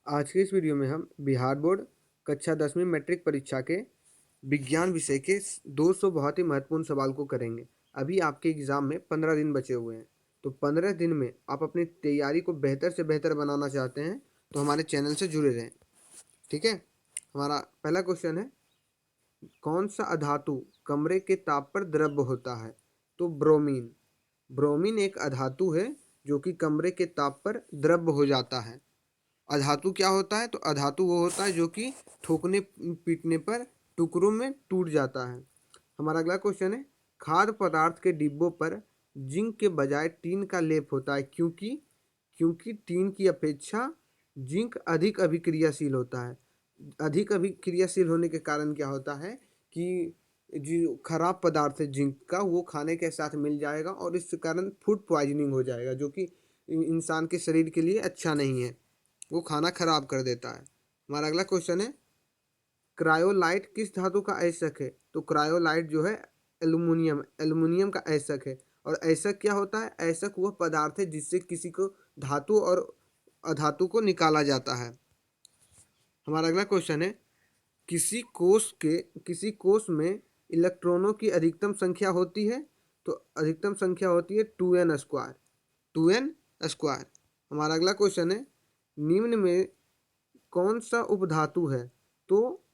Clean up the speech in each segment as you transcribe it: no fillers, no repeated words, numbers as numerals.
आज के इस वीडियो में हम बिहार बोर्ड कक्षा 10वीं मैट्रिक परीक्षा के विज्ञान विषय के 200 बहुत ही महत्वपूर्ण सवाल को करेंगे। अभी आपके एग्ज़ाम में 15 दिन बचे हुए हैं, तो 15 दिन में आप अपनी तैयारी को बेहतर से बेहतर बनाना चाहते हैं तो हमारे चैनल से जुड़े रहें। ठीक है, हमारा पहला क्वेश्चन है, कौन सा अधातु कमरे के ताप पर द्रव्य होता है? तो ब्रोमीन। ब्रोमीन एक अधातु है जो कि कमरे के ताप पर द्रव्य हो जाता है। अधातु क्या होता है? तो अधातु वो होता है जो कि ठोकने पीटने पर टुकड़ों में टूट जाता है। हमारा अगला क्वेश्चन है, खाद्य पदार्थ के डिब्बों पर जिंक के बजाय टीन का लेप होता है क्योंकि क्योंकि टीन की अपेक्षा जिंक अधिक अभिक्रियाशील होता है। अधिक अभिक्रियाशील होने के कारण क्या होता है कि जो खराब पदार्थ है जिंक का, वो खाने के साथ मिल जाएगा और इस कारण फूड पॉइजनिंग हो जाएगा, जो कि इंसान के शरीर के लिए अच्छा नहीं है, वो खाना खराब कर देता है। हमारा अगला क्वेश्चन है, क्रायोलाइट किस धातु का आयशक है? तो क्रायोलाइट जो है एल्यूमिनियम एल्यूमिनियम का आयशक है। और आयशक क्या होता है? आयशक वह पदार्थ है जिससे किसी को धातु और अधातु को निकाला जाता है। हमारा अगला क्वेश्चन है, किसी कोष में इलेक्ट्रॉनों की अधिकतम संख्या होती है? तो अधिकतम संख्या होती है 2n स्क्वायर। 2n square. हमारा अगला क्वेश्चन है, निम्न में कौन सा उपधातु है? तो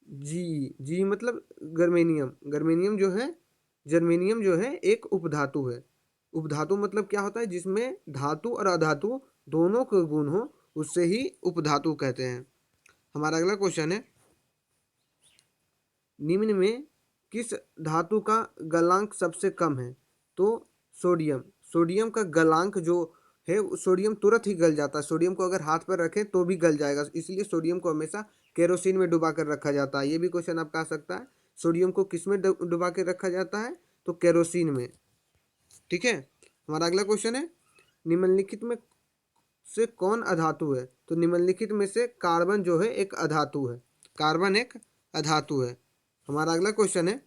जी मतलब गर्मेनियम। जर्मेनियम जो है एक उपधातु है। उपधातु मतलब क्या होता है? जिसमें धातु और अधातु दोनों के गुण हो, उससे ही उपधातु कहते हैं। हमारा अगला क्वेश्चन है, निम्न में किस धातु का गलांक सबसे कम है? तो सोडियम। सोडियम का गलांक जो है, सोडियम तुरंत ही गल जाता है। सोडियम को अगर हाथ पर रखें तो भी गल जाएगा, इसलिए सोडियम को हमेशा केरोसिन में डुबा कर रखा जाता है। ये भी क्वेश्चन आपका आ सकता है, सोडियम को किस में डुबा के रखा जाता है? तो केरोसिन में। ठीक है, हमारा अगला क्वेश्चन है, निम्नलिखित में से कौन अधातु है? तो निम्नलिखित में से कार्बन जो है एक अधातु है। कार्बन एक अधातु है। हमारा अगला क्वेश्चन है,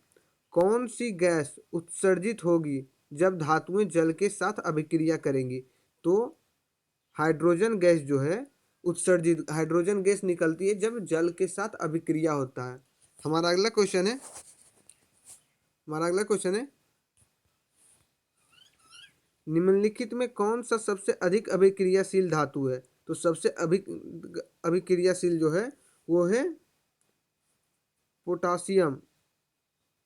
कौन सी गैस उत्सर्जित होगी जब धातुएं जल के साथ अभिक्रिया करेंगी? तो हाइड्रोजन गैस जो है उत्सर्जित, हाइड्रोजन गैस निकलती है जब जल के साथ अभिक्रिया होता है। हमारा अगला क्वेश्चन है, निम्नलिखित में कौन सा सबसे अधिक अभिक्रियाशील धातु है? तो सबसे अभिक्रियाशील जो है वो है पोटासियम।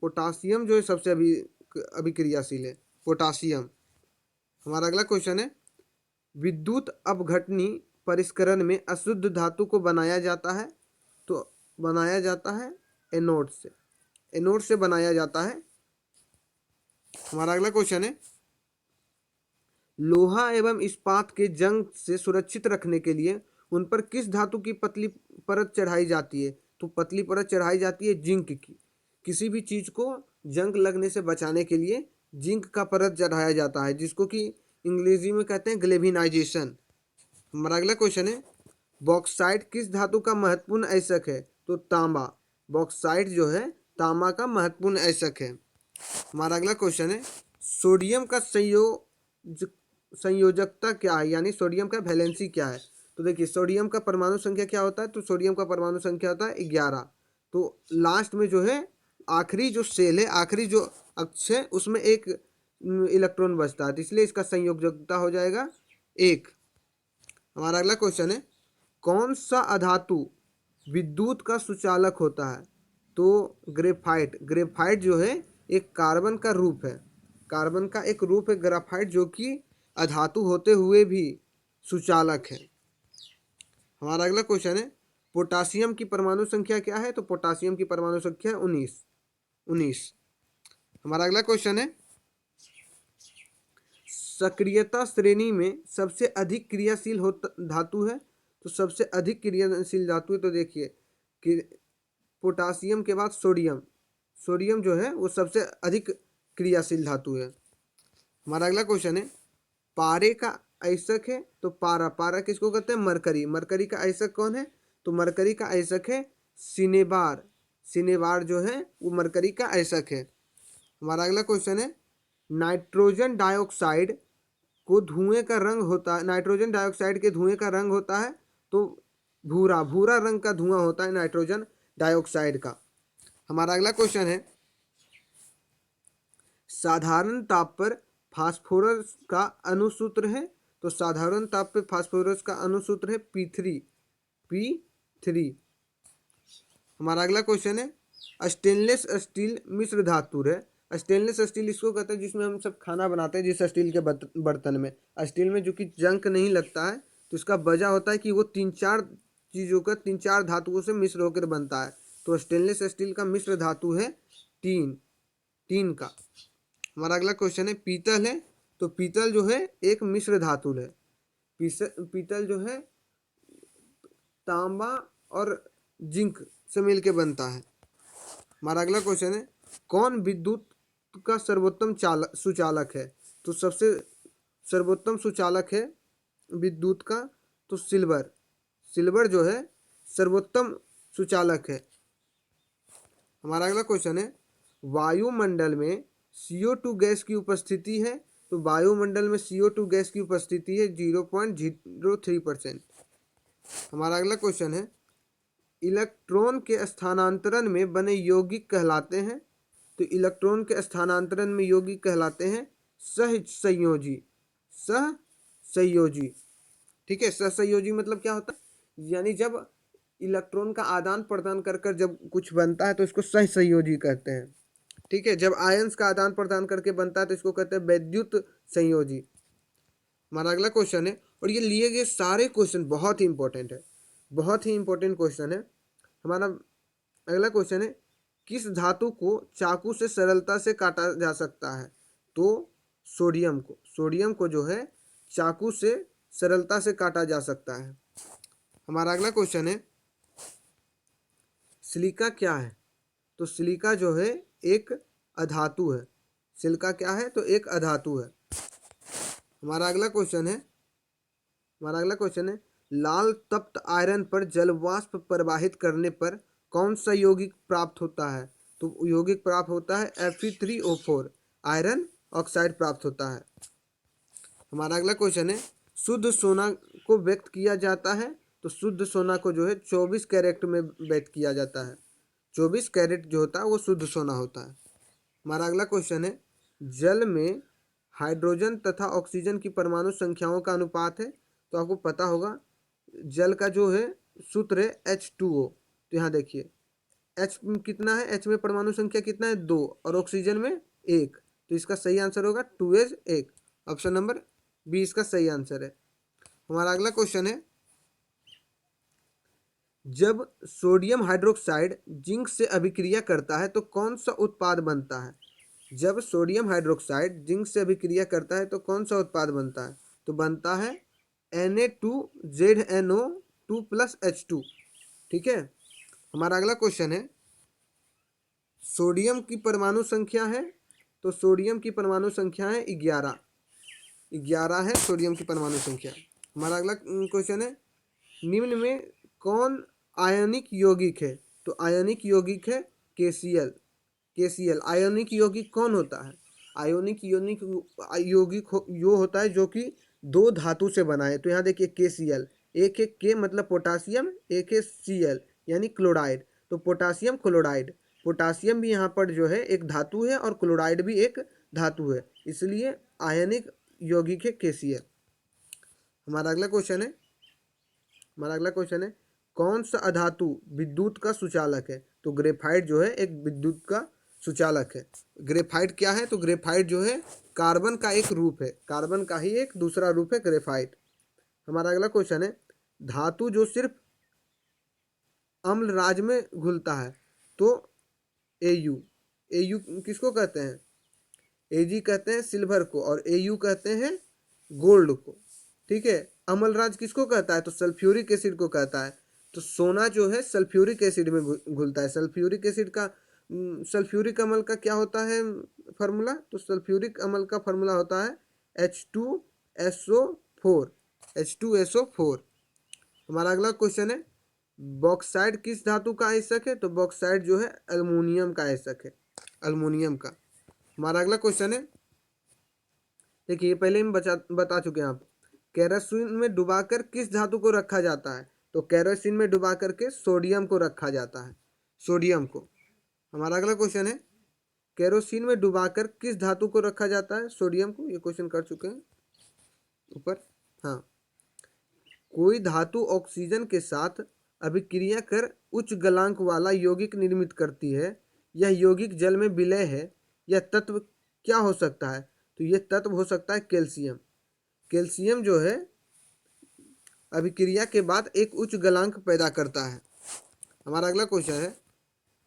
पोटासियम जो है सबसे अभिक्रियाशील है, पोटासियम। हमारा अगला क्वेश्चन है, विद्युत अपघटनी परिष्करण में अशुद्ध धातु को बनाया जाता है? तो बनाया जाता है एनोड से। एनोड से बनाया जाता है। हमारा अगला क्वेश्चन है, लोहा एवं इस्पात के जंग से सुरक्षित रखने के लिए उन पर किस धातु की पतली परत चढ़ाई जाती है? तो पतली परत चढ़ाई जाती है जिंक की। किसी भी चीज को जंग लगने से बचाने के लिए जिंक का परत चढ़ाया जाता है, जिसको कि अंग्रेजी में कहते हैं ग्लेविनाइजेशन। हमारा अगला क्वेश्चन है, बॉक्साइट किस धातु का महत्वपूर्ण आयशक है? तो तांबा। बॉक्साइट जो है तांबा का महत्वपूर्ण आयशक है। हमारा अगला क्वेश्चन है, सोडियम का संयोजकता क्या है, यानी सोडियम का वैलेंसी क्या है? तो देखिए, सोडियम का परमाणु संख्या क्या होता है? तो सोडियम का परमाणु संख्या होता है 11। तो लास्ट में जो है आखिरी जो सेल है, आखिरी जो अक्ष है, उसमें एक इलेक्ट्रॉन बचता है, तो इसलिए इसका संयोजकता हो जाएगा 1। हमारा अगला क्वेश्चन है, कौन सा अधातु विद्युत का सुचालक होता है? तो ग्रेफाइट। ग्रेफाइट जो है एक कार्बन का रूप है। कार्बन का एक रूप है ग्रेफाइट, जो कि अधातु होते हुए भी सुचालक है। हमारा अगला क्वेश्चन है, पोटासियम की परमाणु संख्या क्या है? तो पोटासियम की परमाणु संख्या 19। हमारा अगला क्वेश्चन है, सक्रियता श्रेणी में सबसे अधिक क्रियाशील धातु है? तो सबसे अधिक क्रियाशील धातु है, तो देखिए कि पोटासियम के बाद सोडियम। सोडियम जो है वो सबसे अधिक क्रियाशील धातु है। हमारा अगला क्वेश्चन है, पारे का आयशक है? तो पारा किसको कहते हैं? मरकरी। मरकरी का आयशक कौन है? तो मरकरी का आयशक है सिनेबार। सिनेबार जो है वो मरकरी का आयशक है। हमारा अगला क्वेश्चन है, नाइट्रोजन डाइऑक्साइड को धुएं का रंग होता है, नाइट्रोजन डाइऑक्साइड के धुएं का रंग होता है? तो भूरा भूरा रंग का धुआं होता है नाइट्रोजन डाइऑक्साइड का। हमारा अगला क्वेश्चन है, साधारण ताप पर फास्फोरस का अणुसूत्र है। तो साधारण ताप पर फास्फोरस का अणुसूत्र है P3। हमारा अगला क्वेश्चन है, स्टेनलेस स्टील मिश्र धातु है। स्टेनलेस स्टील इसको कहते हैं जिसमें हम सब खाना बनाते हैं, जिस स्टील के बर्तन में, स्टील में जो कि जंग नहीं लगता है, तो इसका वजह होता है कि वो 3-4 चीज़ों का 3-4 धातुओं से मिश्र होकर बनता है। तो स्टेनलेस स्टील का मिश्र धातु है टीन, टीन का। हमारा अगला क्वेश्चन है, पीतल है। तो पीतल जो है एक मिश्र धातु है। पीतल जो है तांबा और जिंक से मिलके बनता है। हमारा अगला क्वेश्चन है, कौन विद्युत का सर्वोत्तम सुचालक है। तो सबसे सर्वोत्तम सुचालक है विद्युत का, तो सिल्वर, सिल्वर जो है सर्वोत्तम सुचालक है। हमारा अगला क्वेश्चन है, वायुमंडल में CO2 गैस की उपस्थिति है। तो वायुमंडल में CO2 गैस की उपस्थिति है 0.03%। हमारा अगला क्वेश्चन है, इलेक्ट्रॉन के स्थानांतरण में बने यौगिक कहलाते हैं। तो इलेक्ट्रॉन के स्थानांतरण में यौगिक कहलाते हैं सहसंयोजी, सहसंयोजी। ठीक है, सहसंयोजी मतलब क्या होता है, यानी जब इलेक्ट्रॉन का आदान प्रदान कर कर जब कुछ बनता है तो इसको सहसंयोजी कहते हैं। ठीक है, जब आयंस का आदान प्रदान करके बनता है तो इसको कहते हैं वैद्युत संयोजी। हमारा अगला क्वेश्चन है, और ये लिए गए सारे क्वेश्चन बहुत ही इंपॉर्टेंट है, बहुत ही इंपॉर्टेंट क्वेश्चन है। हमारा अगला क्वेश्चन है, किस धातु को चाकू से सरलता से काटा जा सकता है। तो सोडियम को, सोडियम को जो है चाकू से सरलता से काटा जा सकता है। हमारा अगला क्वेश्चन है, सिलिका क्या है। तो सिलिका जो है एक अधातु है। सिलिका क्या है, तो एक अधातु है। हमारा अगला क्वेश्चन है, हमारा अगला क्वेश्चन है, लाल तप्त आयरन पर जलवाष्प प्रवाहित करने पर कौन सा यौगिक प्राप्त होता है। तो यौगिक प्राप्त होता है Fe3O4, आयरन ऑक्साइड प्राप्त होता है। हमारा अगला क्वेश्चन है, शुद्ध सोना को व्यक्त किया जाता है। तो शुद्ध सोना को जो है 24 कैरेट में व्यक्त किया जाता है। 24 कैरेट जो होता है वो शुद्ध सोना होता है। हमारा अगला क्वेश्चन है, जल में हाइड्रोजन तथा ऑक्सीजन की परमाणु संख्याओं का अनुपात है। तो आपको पता होगा जल का जो है सूत्र है H2O। तो यहाँ देखिए H कितना है, H में परमाणु संख्या कितना है 2 और ऑक्सीजन में 1। तो इसका सही आंसर होगा 2H1। ऑप्शन नंबर बी इसका सही आंसर है। हमारा अगला क्वेश्चन है, जब सोडियम हाइड्रोक्साइड जिंक से अभिक्रिया करता है तो कौन सा उत्पाद बनता है। जब सोडियम हाइड्रोक्साइड जिंक से अभिक्रिया करता है तो कौन सा उत्पाद बनता है। तो बनता है Na2ZNO2+H2। ठीक है, हमारा अगला क्वेश्चन है, सोडियम की परमाणु संख्या है। तो सोडियम की परमाणु संख्या है 11, 11 है सोडियम की परमाणु संख्या। हमारा अगला क्वेश्चन है, निम्न में कौन आयनिक यौगिक है। तो आयनिक यौगिक है KCl। KCl आयनिक यौगिक कौन होता है। आयनिक यौगिक यो होता है जो कि 2 धातु से बना है। तो यहाँ देखिए KCl, एक है K मतलब पोटासियम, एक है Cl यानी क्लोराइड। तो पोटासियम क्लोराइड, पोटासियम भी यहाँ पर जो है एक धातु है और क्लोराइड भी एक धातु है, इसलिए आयनिक यौगिक है KCl। हमारा अगला क्वेश्चन है, हमारा अगला क्वेश्चन है, कौन सा अधातु विद्युत का सुचालक है। तो ग्रेफाइट जो है एक विद्युत का सुचालक है। ग्रेफाइट क्या है, तो ग्रेफाइट जो है कार्बन का एक रूप है, कार्बन का ही एक दूसरा रूप है ग्रेफाइट। हमारा अगला क्वेश्चन है, धातु जो सिर्फ अम्ल राज में घुलता है। तो Au, Au किसको कहते हैं, Ag कहते हैं सिल्वर को और Au कहते हैं गोल्ड को। ठीक है, अम्लराज किसको कहता है, तो सल्फ्यूरिक एसिड को कहता है। तो सोना जो है सल्फ्यूरिक एसिड में घुलता है। सल्फ्यूरिक एसिड का सल्फ्यूरिक अम्ल का क्या होता है फार्मूला। तो सल्फ्यूरिक अम्ल का फार्मूला होता है H2SO4, H2SO4। हमारा अगला क्वेश्चन है, बॉक्साइड किस धातु का आयसक है। तो बॉक्साइड जो है अल्मोनियम का आयसक है, अल्मोनियम का। हमारा अगला क्वेश्चन है, देखिए पहले हम बता चुके हैं आप, केरोसिन में डुबाकर किस धातु को रखा जाता है। तो केरोसिन में डुबा करके सोडियम को रखा जाता है, सोडियम को। हमारा अगला क्वेश्चन है, केरोसिन में डुबाकर किस धातु को रखा जाता है? सोडियम को। ये क्वेश्चन कर चुके हैं ऊपर। हाँ, कोई धातु ऑक्सीजन के साथ अभिक्रिया कर उच्च गलांक वाला यौगिक निर्मित करती है, यह यौगिक जल में विलय है, यह तत्व क्या हो सकता है? तो यह तत्व हो सकता है कैल्शियम। कैल्शियम जो है अभिक्रिया के बाद एक उच्च गलांक पैदा करता है। हमारा अगला क्वेश्चन है,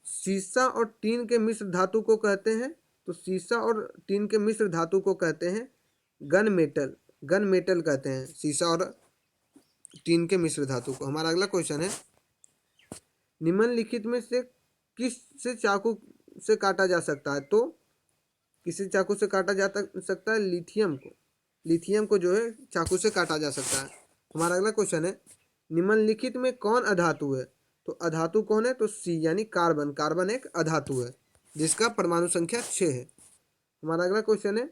सीसा और टीन के मिश्र धातु को कहते हैं? तो सीसा और टीन के मिश्र धातु को कहते हैं गन मेटल। गन मेटल कहते हैं सीसा और टीन के मिश्र धातु को। हमारा अगला क्वेश्चन है, निम्नलिखित में से किस से चाकू से काटा जा सकता है? तो किसी चाकू से काटा जा सकता है? लिथियम को। लिथियम को जो है चाकू से काटा जा सकता है। हमारा अगला क्वेश्चन है, निम्नलिखित में कौन अधातु है? तो अधातु कौन है? तो सी यानी कार्बन। कार्बन एक अधातु है जिसका परमाणु संख्या 6 है। हमारा अगला क्वेश्चन है,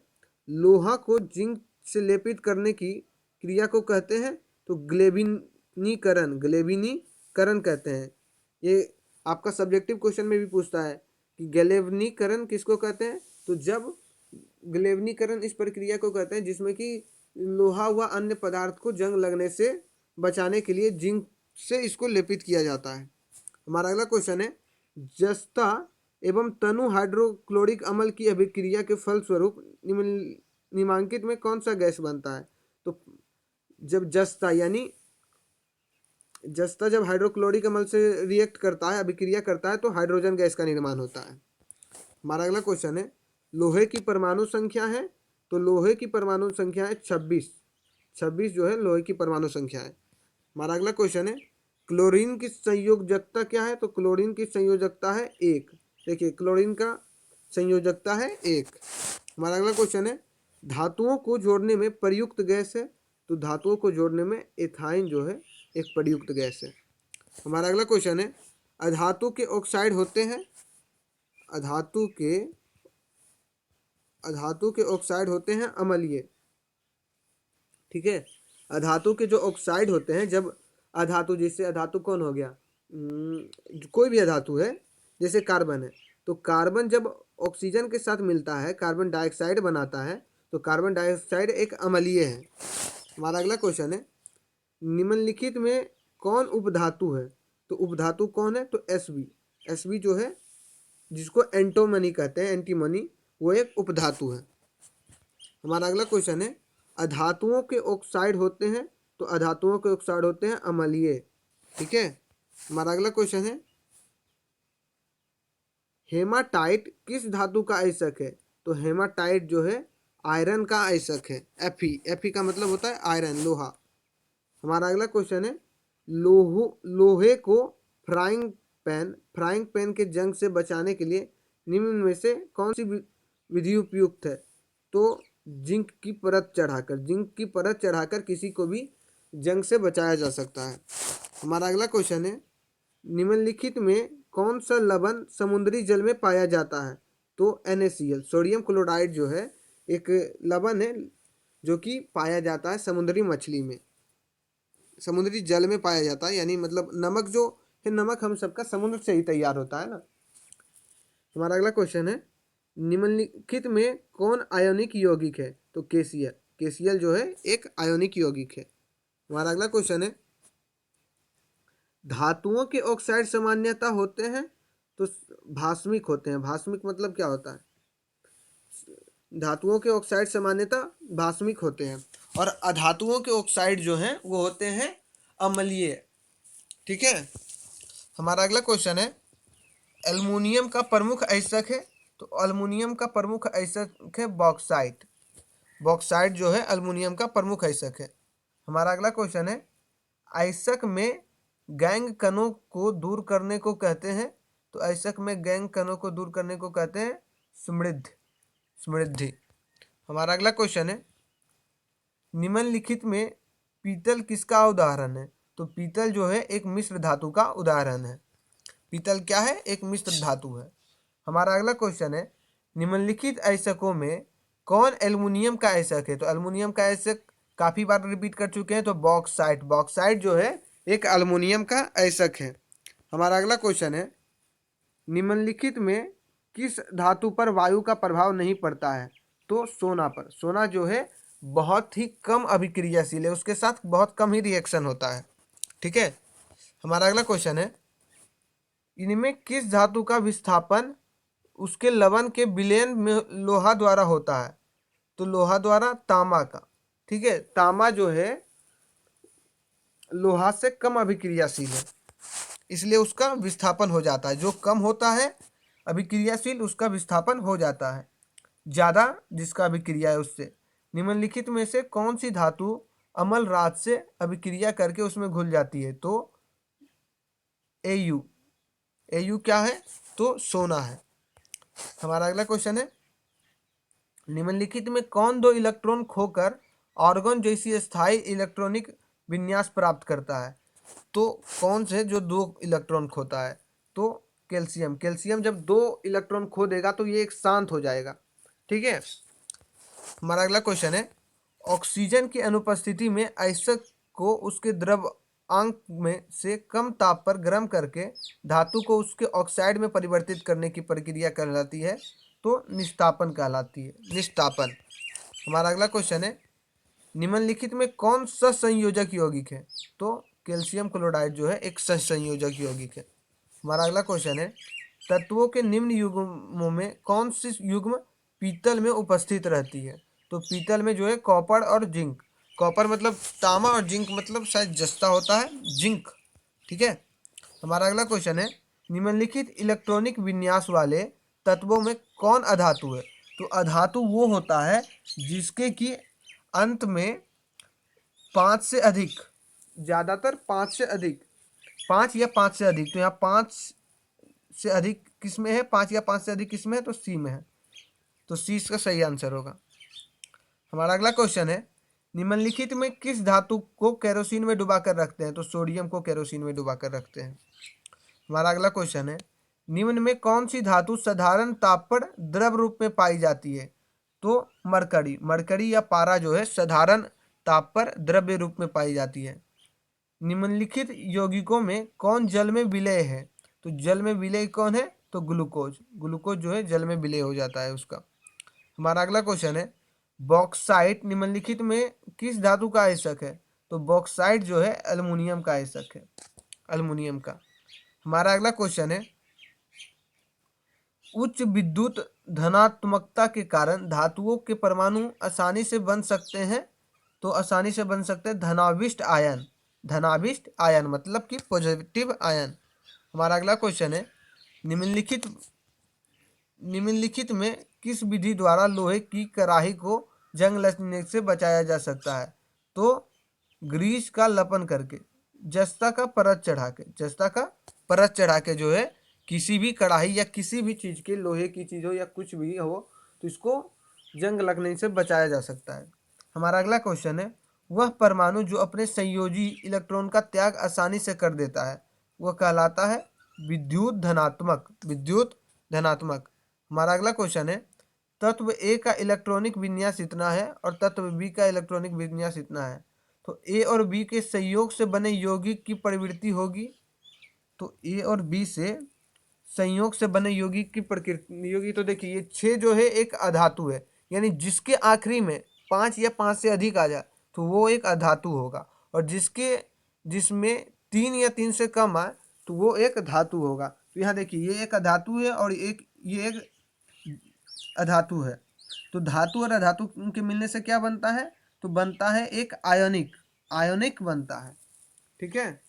लोहा को जिंक से लेपित करने की क्रिया को कहते हैं? तो ग्लेविनीकरण। ग्लेविनीकरण कहते हैं। ये आपका सब्जेक्टिव क्वेश्चन में भी पूछता है कि ग्लेविनीकरण किसको कहते हैं? तो जब ग्लेविनीकरण इस प्रक्रिया को कहते हैं जिसमें कि लोहा व अन्य पदार्थ को जंग लगने से बचाने के लिए जिंक से इसको लेपित किया जाता है। हमारा अगला क्वेश्चन है, जस्ता एवं तनु हाइड्रोक्लोरिक अम्ल की अभिक्रिया के फलस्वरूप निम्नलिखित में कौन सा गैस बनता है? तो जब जस्ता यानी जस्ता जब हाइड्रोक्लोरिक अम्ल से रिएक्ट करता है, अभिक्रिया करता है, तो हाइड्रोजन गैस का निर्माण होता है। हमारा अगला क्वेश्चन है, लोहे की परमाणु संख्या है? तो लोहे की परमाणु संख्या है 26। 26 जो है लोहे की परमाणु संख्या है। हमारा अगला क्वेश्चन है, क्लोरीन की संयोजकता क्या है? तो क्लोरीन की संयोजकता है 1। देखिए क्लोरीन का संयोजकता है 1। हमारा अगला क्वेश्चन है, धातुओं को जोड़ने में प्रयुक्त गैस है? तो धातुओं को जोड़ने में एथाइन जो है एक प्रयुक्त गैस है। हमारा अगला क्वेश्चन है, अधातु के ऑक्साइड होते हैं? अधातु के ऑक्साइड होते हैं अम्लीय। ठीक है, अधातु के जो ऑक्साइड होते हैं, जब अधातु, जैसे अधातु कौन हो गया, कोई भी अधातु है, जैसे कार्बन है, तो कार्बन जब ऑक्सीजन के साथ मिलता है, कार्बन डाइऑक्साइड बनाता है, तो कार्बन डाइऑक्साइड एक अम्लीय है। हमारा अगला क्वेश्चन है, निम्नलिखित में कौन उपधातु है? तो उपधातु कौन है? तो Sb। Sb जो है जिसको एंटोमनी कहते हैं, एंटीमनी, वो एक उपधातु है। हमारा अगला क्वेश्चन है, अधातुओं के ऑक्साइड होते हैं? तो अधातुओं के ऑक्साइड होते हैं अम्लीय। ठीक है। हमारा अगला क्वेश्चन है, हेमाटाइट किस धातु का आयसक है? तो हेमाटाइट जो है आयरन का आयसक है। Fe का मतलब होता है आयरन, लोहा। हमारा अगला क्वेश्चन है, लोहे को फ्राइंग पैन के जंग से बचाने के लिए निम्न में से कौन सी विधि उपयुक्त है? तो जिंक की परत चढ़ाकर किसी को भी जंग से बचाया जा सकता है। हमारा अगला क्वेश्चन है, निम्नलिखित में कौन सा लवण समुद्री जल में पाया जाता है? तो NaCl, सोडियम क्लोराइड जो है एक लवण है जो कि पाया जाता है समुद्री मछली में, समुद्री जल में पाया जाता है। यानी मतलब नमक जो है, नमक हम सबका समुद्र से ही तैयार होता है ना। हमारा अगला क्वेश्चन है, निम्नलिखित में कौन आयोनिक यौगिक है? तो KCl जो है एक आयोनिक यौगिक है। हमारा अगला क्वेश्चन है, धातुओं के ऑक्साइड सामान्यतः होते हैं? तो भास्मिक होते हैं। भास्मिक मतलब क्या होता है? धातुओं के ऑक्साइड सामान्यतः भास्मिक होते हैं, और अधातुओं के ऑक्साइड जो हैं वो होते हैं अम्लीय। ठीक है। हमारा अगला क्वेश्चन है, एल्युमिनियम का प्रमुख आयसक है? तो एल्युमिनियम का प्रमुख आयसक है बॉक्साइट। बॉक्साइट जो है एल्युमिनियम का प्रमुख आयसक है। हमारा अगला क्वेश्चन है, आयसक में गैंग कणों को दूर करने को कहते हैं? तो आयसक में गैंग कणों को दूर करने को कहते हैं समृद्धि। हमारा अगला क्वेश्चन है, निम्नलिखित में पीतल किसका उदाहरण है? तो पीतल जो है एक मिश्र धातु का उदाहरण है। पीतल क्या है? एक मिश्र धातु है। हमारा अगला क्वेश्चन है, निम्नलिखित आयसकों में कौन एल्युमिनियम का आयसक है? तो एल्युमिनियम का आयसक काफी बार रिपीट कर चुके हैं, तो बॉक्साइट जो है एक अल्युमिनियम का अयस्क है। हमारा अगला क्वेश्चन है, निम्नलिखित में किस धातु पर वायु का प्रभाव नहीं पड़ता है? तो सोना पर। सोना जो है बहुत ही कम अभिक्रियाशील है, उसके साथ बहुत कम ही रिएक्शन होता है। ठीक है। हमारा अगला क्वेश्चन है, इनमें किस धातु का विस्थापन उसके लवण के विलयन में लोहा द्वारा होता है? तो लोहा द्वारा तांबा का। ठीक है, तांबा जो है लोहा से कम अभिक्रियाशील है, इसलिए उसका विस्थापन हो जाता है। जो कम होता है अभिक्रियाशील उसका विस्थापन हो जाता है, ज्यादा जिसका अभिक्रिया है उससे। निम्नलिखित में से कौन सी धातु अम्ल रात से अभिक्रिया करके उसमें घुल जाती है? तो एयू। एयू क्या है? तो सोना है। हमारा अगला क्वेश्चन है, निम्नलिखित में कौन दो इलेक्ट्रॉन खोकर ऑर्गन जैसी स्थायी इलेक्ट्रॉनिक विन्यास प्राप्त करता है? तो कौन से जो दो इलेक्ट्रॉन खोता है? तो कैल्शियम। कैल्शियम जब दो इलेक्ट्रॉन खो देगा तो ये एक शांत हो जाएगा। ठीक है। हमारा अगला क्वेश्चन है, ऑक्सीजन की अनुपस्थिति में अयस्क को उसके द्रव्यांक में से कम ताप पर गर्म करके धातु को उसके ऑक्साइड में परिवर्तित करने की प्रक्रिया कहलाती है? तो निस्तापन कहलाती है। निस्तापन। हमारा अगला क्वेश्चन है, निम्नलिखित में कौन सा संयोजक यौगिक है? तो कैल्शियम क्लोराइड जो है एक संयोजक यौगिक है। हमारा अगला क्वेश्चन है, तत्वों के निम्न युग्मों में कौन सी युग्म पीतल में उपस्थित रहती है? तो पीतल में जो है कॉपर और जिंक। कॉपर मतलब तांबा और जिंक मतलब शायद जस्ता होता है, जिंक। ठीक है। हमारा अगला क्वेश्चन है, निम्नलिखित इलेक्ट्रॉनिक विन्यास वाले तत्वों में कौन अधातु है? तो अधातु वो होता है जिसके कि अंत में 5 से अधिक, ज्यादातर 5 से अधिक, 5 या 5 से अधिक। तो यहाँ 5 से अधिक किस में है? 5 या 5 से अधिक किस में है? तो सी में है। तो सी इसका सही आंसर होगा। हमारा अगला क्वेश्चन है, निम्नलिखित में किस धातु को केरोसिन में डुबा कर रखते हैं? तो सोडियम को केरोसिन में डुबा कर रखते हैं। हमारा अगला क्वेश्चन है, निम्न में कौन सी धातु साधारण ताप पर द्रव रूप में पाई जाती है? तो मरकरी। मरकरी या पारा जो है साधारण ताप पर द्रव्य रूप में पाई जाती है। निम्नलिखित यौगिकों में कौन जल में विलय है? तो जल में विलय कौन है? तो ग्लूकोज। ग्लूकोज जो है जल में विलय हो जाता है उसका। हमारा अगला क्वेश्चन है, बॉक्साइट निम्नलिखित में किस धातु का अयस्क है? तो बॉक्साइट जो है एल्युमिनियम का अयस्क है, एल्युमिनियम का। हमारा अगला क्वेश्चन है, उच्च विद्युत धनात्मकता के कारण धातुओं के परमाणु आसानी से बन सकते हैं? तो आसानी से बन सकते हैं धनाविष्ट आयन। धनाविष्ट आयन मतलब कि पॉजिटिव आयन। हमारा अगला क्वेश्चन है, निम्नलिखित निम्नलिखित में किस विधि द्वारा लोहे की कड़ाही को जंग लगने से बचाया जा सकता है? तो ग्रीस का लेपन करके, जस्ता का परत चढ़ा के। जस्ता का परत चढ़ा के जो है किसी भी कढ़ाई या किसी भी चीज़ के, लोहे की चीज़ हो या कुछ भी हो, तो इसको जंग लगने से बचाया जा सकता है। हमारा अगला क्वेश्चन है, वह परमाणु जो अपने संयोजी इलेक्ट्रॉन का त्याग आसानी से कर देता है वह कहलाता है विद्युत धनात्मक। विद्युत धनात्मक। हमारा अगला क्वेश्चन है, तत्व ए का इलेक्ट्रॉनिक विन्यास इतना है और तत्व बी का इलेक्ट्रॉनिक विन्यास इतना है, तो ए और बी के संयोग से बने यौगिक की प्रवृत्ति होगी। तो ए और बी से संयोग से बने यौगिक की प्रकृति यौगिक, तो देखिए ये 6 जो है एक अधातु है, यानी जिसके आखिरी में 5 या 5 से अधिक आ जाए तो वो एक अधातु होगा, और जिसमें 3 या 3 से कम आए तो वो एक धातु होगा। तो यहाँ देखिए ये एक अधातु है और ये एक अधातु है। तो धातु और अधातु के मिलने से क्या बनता है? तो बनता है एक आयोनिक। आयोनिक बनता है। ठीक है।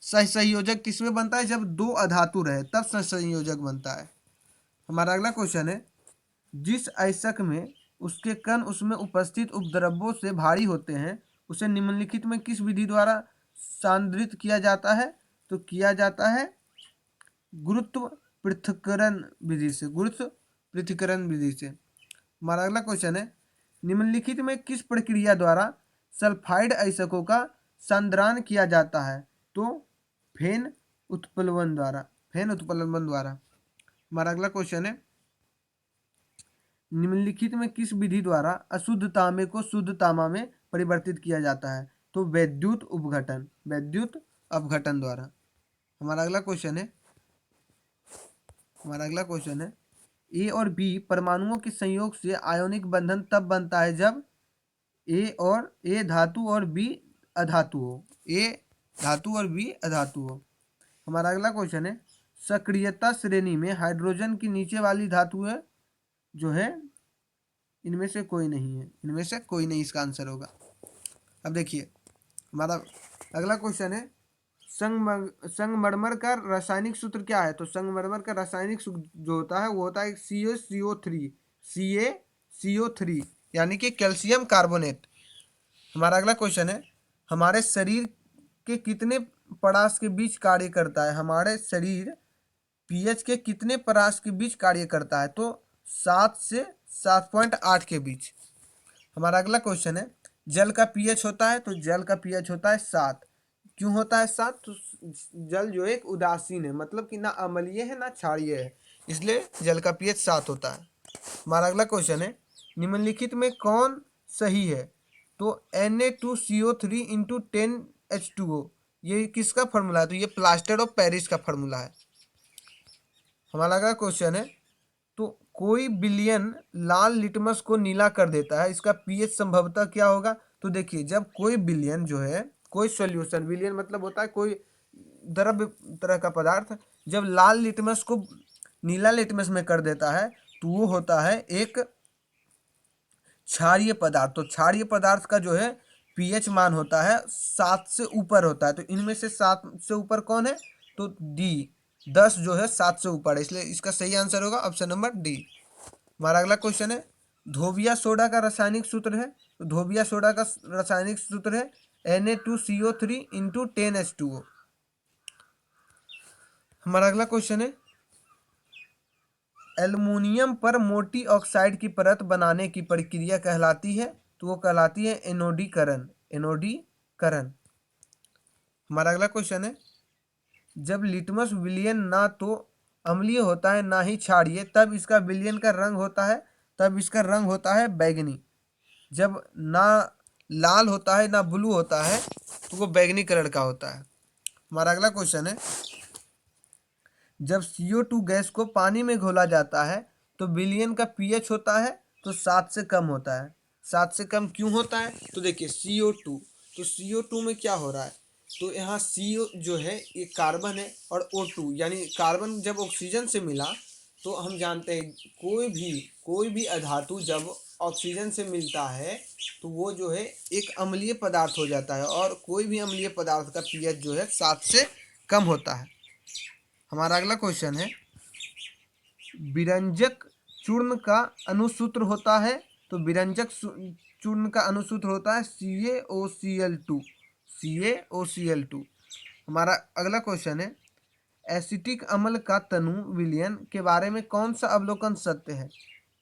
सहसंयोजक किसमें बनता है? जब दो अधातु रहे तब सहसंयोजक बनता है। हमारा अगला क्वेश्चन है, जिस अयस्क में उसके कण उसमें उपस्थित उपद्रव्यों से भारी होते हैं उसे निम्नलिखित में किस विधि द्वारा सांद्रित किया जाता है? तो किया जाता है गुरुत्व पृथक्करण विधि से। गुरुत्व पृथक्करण विधि से। हमारा अगला क्वेश्चन है, निम्नलिखित में किस प्रक्रिया द्वारा सल्फाइड अयस्कों का सांद्रण किया जाता है? तो फेन उत्प्लवन द्वारा। फेन उत्प्लवन द्वारा। हमारा अगला क्वेश्चन है, निम्नलिखित में किस विधि द्वारा अशुद्ध तांबे को शुद्ध तांबा में परिवर्तित किया जाता है? तो वैद्युत उपघटन। वैद्युत अपघटन द्वारा। हमारा अगला क्वेश्चन है ए और बी परमाणुओं के संयोग से आयोनिक बंधन तब बनता है जब ए धातु और बी अधातु हो। ए धातु और बी अधातु हो। हमारा अगला क्वेश्चन है सक्रियता श्रेणी में हाइड्रोजन की नीचे वाली धातुएं जो है इनमें से कोई नहीं है। इनमें से कोई नहीं इसका आंसर होगा। अब देखिए हमारा अगला क्वेश्चन है संगमरमर का रासायनिक सूत्र क्या है। तो संगमरमर का रासायनिक सूत्र जो होता है वो होता है CaCO3 यानी कि कैल्शियम कार्बोनेट। हमारा अगला क्वेश्चन है हमारे शरीर के कितने परास के बीच कार्य करता है। हमारे शरीर पीएच के कितने परास के बीच कार्य करता है। तो 7 से 7.8 के बीच। हमारा अगला क्वेश्चन है जल का पीएच होता है। तो जल का पीएच होता है 7। क्यों होता है 7? तो जल जो एक उदासीन है, मतलब कि ना अम्लीय है ना क्षारीय है, इसलिए जल का पीएच 7 होता है। हमारा अगला क्वेश्चन है निम्नलिखित में कौन सही है। तो Na2CO3 इंटू 10H2O ये किसका फॉर्मूला है। तो ये प्लास्टर ऑफ पेरिस का फॉर्मूला है। हमारा अगला क्वेश्चन है तो कोई विलयन लाल लिटमस को नीला कर देता है, इसका पीएच संभवतः क्या होगा। तो देखिए जब कोई विलयन जो है कोई सॉल्यूशन, विलयन मतलब होता है कोई द्रव्य तरह का पदार्थ, जब लाल लिटमस को नीला लिटमस में कर देता है तो वो होता है एक क्षारीय पदार्थ। तो क्षारीय पदार्थ का जो है पीएच मान होता है 7 से ऊपर होता है। तो इनमें से 7 से ऊपर कौन है। तो डी 10 जो है 7 से ऊपर है, इसलिए इसका सही आंसर होगा ऑप्शन नंबर डी। हमारा अगला क्वेश्चन है धोबिया सोडा का रासायनिक सूत्र है। तो धोबिया सोडा का रासायनिक सूत्र है Na2CO3 इंटू 10H2O। हमारा अगला क्वेश्चन है एल्युमिनियम पर मोटी ऑक्साइड की परत बनाने की प्रक्रिया कहलाती है। तो वो कहलाती है एनोडीकरण। हमारा अगला क्वेश्चन है जब लिटमस विलयन ना तो अम्लीय होता है ना ही क्षारीय तब इसका विलयन का रंग होता है बैंगनी। जब ना लाल होता है ना ब्लू होता है तो वो बैंगनी कलर का होता है। हमारा अगला क्वेश्चन है जब CO2 गैस को पानी में घोला जाता है तो विलयन का पीएच होता है तो 7 से कम होता है। 7 से कम क्यों होता है। तो देखिए CO2, तो CO2 में क्या हो रहा है। तो यहाँ CO जो है ये कार्बन है और O2 यानी कार्बन जब ऑक्सीजन से मिला तो हम जानते हैं कोई भी अधातु जब ऑक्सीजन से मिलता है तो वो जो है एक अम्लीय पदार्थ हो जाता है और कोई भी अम्लीय पदार्थ का पीएच जो है 7 से कम होता है। हमारा अगला क्वेश्चन है विरंजक चूर्ण का अनुसूत्र होता है। तो विरंजक चूर्ण का अनुसूत्र होता है CaOCl2। हमारा अगला क्वेश्चन है एसिटिक अम्ल का तनु विलयन के बारे में कौन सा अवलोकन सत्य है।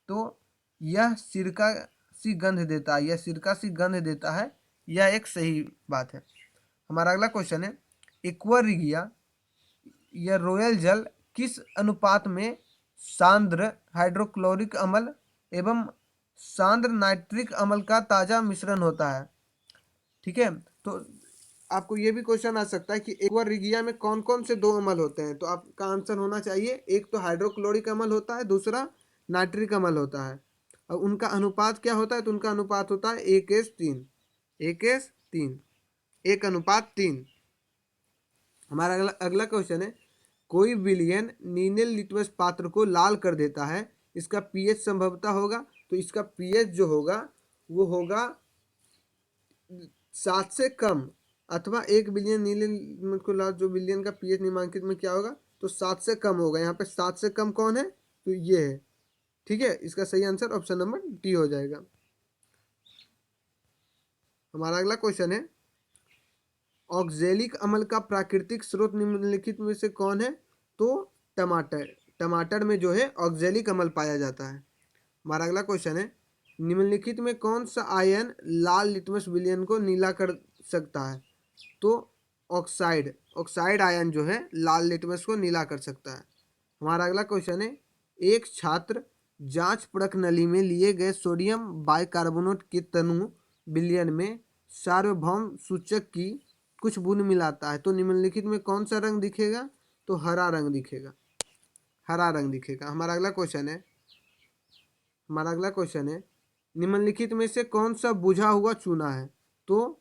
तो यह सिरका सी गंध देता है, यह एक सही बात है। हमारा अगला क्वेश्चन है एक्वा रिगिया यह रॉयल जल किस अनुपात में सांद्र हाइड्रोक्लोरिक अम्ल एवं सांद्र नाइट्रिक अम्ल का ताजा मिश्रण होता है। ठीक है, तो आपको ये भी क्वेश्चन आ सकता है कि एक्वा रिगिया में कौन कौन से 2 अम्ल होते हैं। तो आपका आंसर होना चाहिए एक तो हाइड्रोक्लोरिक अम्ल होता है, दूसरा नाइट्रिक अम्ल होता है। और उनका अनुपात क्या होता है। तो उनका अनुपात होता है 1:3 1:3। हमारा अगला क्वेश्चन है कोई विलयन नीले लिटमस पात्र को लाल कर देता है, इसका पीएच संभवतः होगा। तो इसका पीएच जो होगा वो होगा 7 से कम अथवा 1 बिलियन नीले लिटमस को लाल जो विलयन का पीएच निम्नलिखित में क्या होगा। तो 7 से कम होगा। यहाँ पे 7 से कम कौन है। तो ये है। ठीक है, इसका सही आंसर ऑप्शन नंबर डी हो जाएगा। हमारा अगला क्वेश्चन है ऑक्जेलिक अम्ल का प्राकृतिक स्रोत निम्नलिखित में से कौन है। तो टमाटर में जो है ऑक्जेलिक अम्ल पाया जाता है। हमारा अगला क्वेश्चन है निम्नलिखित में कौन सा आयन लाल लिटमस विलयन को नीला कर सकता है। तो ऑक्साइड आयन जो है लाल लिटमस को नीला कर सकता है। हमारा अगला क्वेश्चन है एक छात्र जांच परख नली में लिए गए सोडियम बाइकार्बोनेट के तनु विलयन में सार्वभौम सूचक की कुछ बूंद मिलाता है तो निम्नलिखित में कौन सा रंग दिखेगा? तो हरा रंग दिखेगा, हरा रंग दिखेगा। हमारा अगला क्वेश्चन है निम्नलिखित में से कौन सा बुझा हुआ चूना है? तो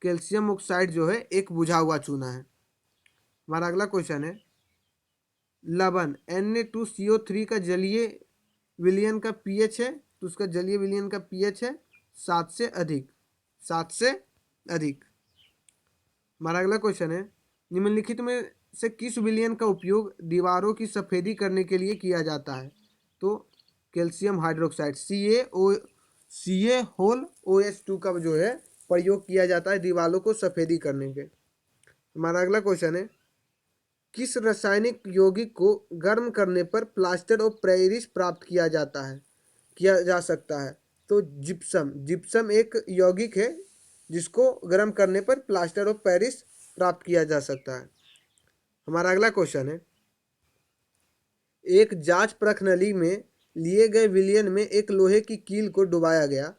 कैल्शियम ऑक्साइड जो है एक बुझा हुआ चूना है। हमारा अगला क्वेश्चन है लवण Na2CO3 का जलीय विलयन का पीएच है, तो उसका जलीय विलयन का पीएच है 7 से अधिक, 7 से अधिक। हमारा अगला क्वेश्चन है निम्नलिखित में से किस विलयन का उपयोग दीवारों की सफेदी करने के लिए किया जाता है? तो कैल्शियम हाइड्रोक्साइड CaOH2 का जो है प्रयोग किया जाता है दीवारों को सफेदी करने के। हमारा अगला क्वेश्चन है किस रासायनिक यौगिक को गर्म करने पर प्लास्टर ऑफ पेरिस प्राप्त किया जा सकता है? तो जिप्सम एक यौगिक है जिसको गर्म करने पर प्लास्टर ऑफ पेरिस प्राप्त किया जा सकता है। हमारा अगला क्वेश्चन है एक जांच प्रणाली में लिए गए विलयन में एक लोहे की कील को डुबाया गया।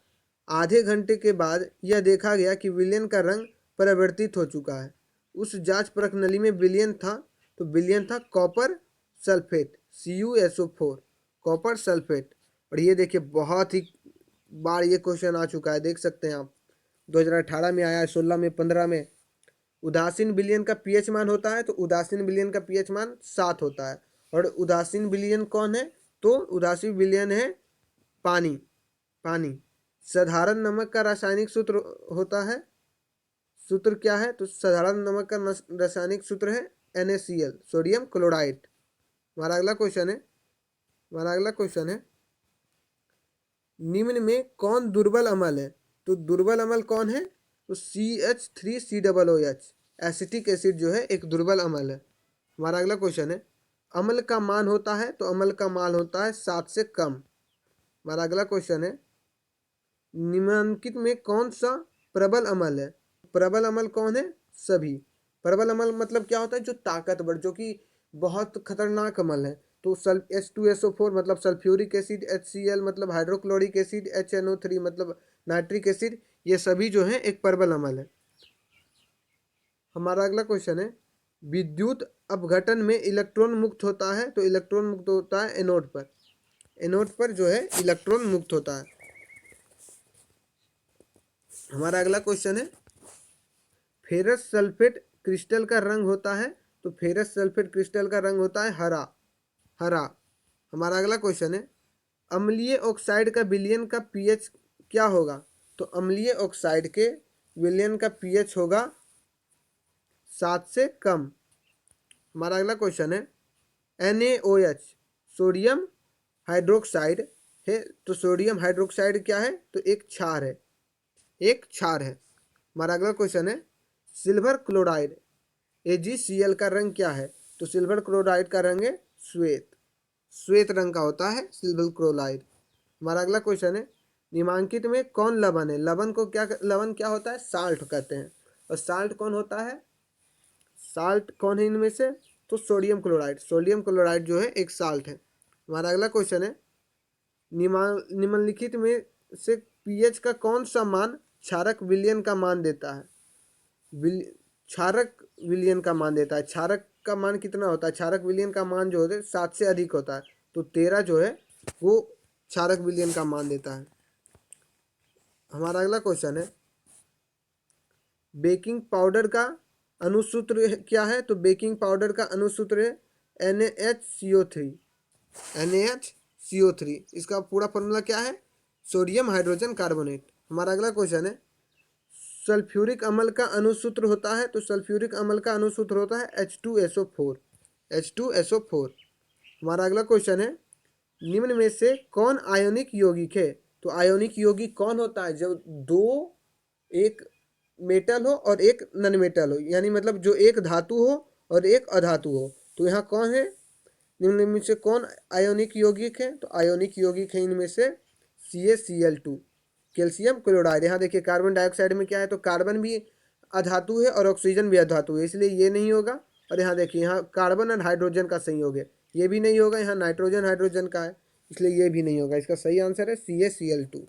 आधे घंटे के बाद यह देखा गया कि विलयन का रंग परिवर्तित हो चुका है। उस जांच प्रणाली में विलयन था copper sulphate CuSO4, copper sulphate. और ये देखिए बहुत ही बार ये क्वेश्चन आ चुका है, देख सकते हैं आप 2018 में आया है, 16 में, 15 में। उदासीन विलयन का पीएच मान होता है, तो उदासीन विलयन का पीएच मान 7 होता है। और उदासीन विलयन कौन है? तो उदासीन विलयन है पानी। साधारण नमक का रासायनिक सूत्र होता है, सूत्र क्या है? तो साधारण नमक का रासायनिक सूत्र है NaCl, सोडियम क्लोराइड। हमारा अगला क्वेश्चन है निम्न में कौन दुर्बल अम्ल है? तो दुर्बल अम्ल कौन है? तो CH3COOH, एसिटिक एसिड जो है एक दुर्बल अम्ल है। हमारा अगला क्वेश्चन है अम्ल का मान होता है, तो अम्ल का मान होता है 7 से कम। हमारा अगला क्वेश्चन है निम्नलिखित में कौन सा प्रबल अम्ल है? प्रबल अम्ल कौन है? सभी। प्रबल अम्ल मतलब क्या होता है? जो ताकतवर, जो कि बहुत खतरनाक अम्ल है। तो H2SO4 मतलब सल्फ्यूरिक एसिड, HCl मतलब हाइड्रोक्लोरिक एसिड, HNO3 मतलब नाइट्रिक एसिड, ये सभी जो है एक प्रबल अम्ल है। हमारा अगला क्वेश्चन है विद्युत अपघटन में इलेक्ट्रॉन मुक्त होता है, तो इलेक्ट्रॉन मुक्त होता है एनोड पर जो है इलेक्ट्रॉन मुक्त होता है। हमारा अगला क्वेश्चन है फेरस सल्फेट क्रिस्टल का रंग होता है, तो फेरस सल्फेट क्रिस्टल का रंग होता है हरा। हमारा अगला क्वेश्चन है अम्लीय ऑक्साइड का विलयन का पीएच क्या होगा? तो अम्लीय ऑक्साइड के विलयन का पीएच होगा 7 से कम। हमारा अगला क्वेश्चन है NaOH सोडियम हाइड्रोक्साइड है, तो सोडियम हाइड्रोक्साइड क्या है? तो एक क्षार है। हमारा अगला क्वेश्चन है सिल्वर क्लोराइड AgCl का रंग क्या है? तो सिल्वर क्लोराइड का रंग है श्वेत रंग का होता है सिल्वर क्लोराइड। हमारा अगला क्वेश्चन है निम्नलिखित में कौन लवण है? लवण क्या होता है? साल्ट कहते हैं। और साल्ट कौन है इनमें से? तो सोडियम क्लोराइड जो है एक साल्ट है। हमारा अगला क्वेश्चन है निम्नलिखित में से पीएच का कौन सा मान क्षारक विलयन का मान देता है? क्षारक विलयन का मान देता है। क्षारक का मान कितना होता है? क्षारक विलयन का मान जो होता है 7 से अधिक होता है, तो 13 जो है वो क्षारक विलयन का मान देता है। हमारा अगला क्वेश्चन है बेकिंग पाउडर का अनुसूत्र क्या है? तो बेकिंग पाउडर का अनुसूत्र है NaHCO3। इसका पूरा फॉर्मूला क्या है? Sodium hydrogen carbonate. हमारा अगला क्वेश्चन है सल्फ्यूरिक अम्ल का अनुसूत्र होता है, तो सल्फ्यूरिक अम्ल का अनुसूत्र होता है H2SO4। हमारा अगला क्वेश्चन है निम्न में से कौन आयोनिक यौगिक है? तो आयोनिक यौगिक कौन होता है? जब दो, एक मेटल हो और एक नॉन मेटल हो, यानी मतलब जो एक धातु हो और एक अधातु हो, तो यहाँ कौन है? निम्न में से कौन आयोनिक यौगिक है? तो आयोनिक यौगिक है इनमें से CaCl2, कैल्शियम क्लोराइड। यहाँ देखिए कार्बन डाइऑक्साइड में क्या है? तो कार्बन भी अधातु है और ऑक्सीजन भी अधातु है, इसलिए ये नहीं होगा। और यहाँ देखिए यहाँ कार्बन और हाइड्रोजन का संयोग है, ये भी नहीं होगा। यहाँ नाइट्रोजन हाइड्रोजन का है, इसलिए ये भी नहीं होगा। इसका सही आंसर है CaCl2।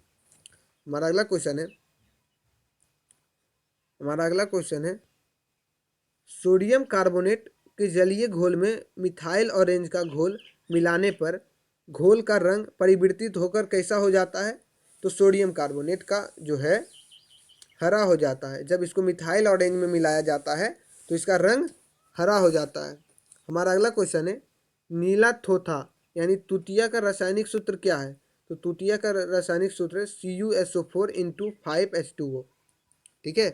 हमारा अगला क्वेश्चन है सोडियम कार्बोनेट के जलीय घोल में मिथाइल ऑरेंज का घोल मिलाने पर घोल का रंग परिवर्तित होकर कैसा हो जाता है? तो सोडियम कार्बोनेट का जो है हरा हो जाता है। जब इसको मिथाइल ऑरेंज में मिलाया जाता है तो इसका रंग हरा हो जाता है। हमारा अगला क्वेश्चन है, नीला थोथा यानी तुतिया का रासायनिक सूत्र क्या है? तो तुतिया का रासायनिक सूत्र है CuSO4 इंटू 5H2O। ठीक है।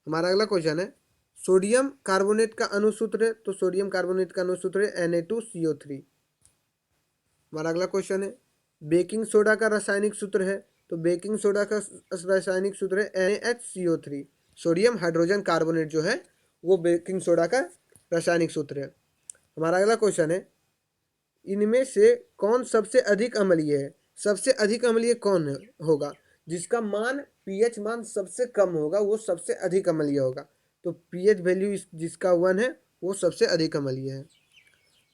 हमारा अगला क्वेश्चन है, सोडियम कार्बोनेट का अणुसूत्र है। तो सोडियम कार्बोनेट का अणुसूत्र है Na2CO3। हमारा अगला क्वेश्चन है, बेकिंग सोडा का रासायनिक सूत्र है। तो बेकिंग सोडा का रासायनिक सूत्र है NaHCO3। सोडियम हाइड्रोजन कार्बोनेट जो है वो बेकिंग सोडा का रासायनिक सूत्र है। हमारा अगला क्वेश्चन है, इनमें से कौन सबसे अधिक अम्लीय है? सबसे अधिक अम्लीय कौन होगा? जिसका मान पीएच मान सबसे कम होगा वो सबसे अधिक अम्लीय होगा। तो पीएच वैल्यू जिसका 1 है वो सबसे अधिक अम्लीय है।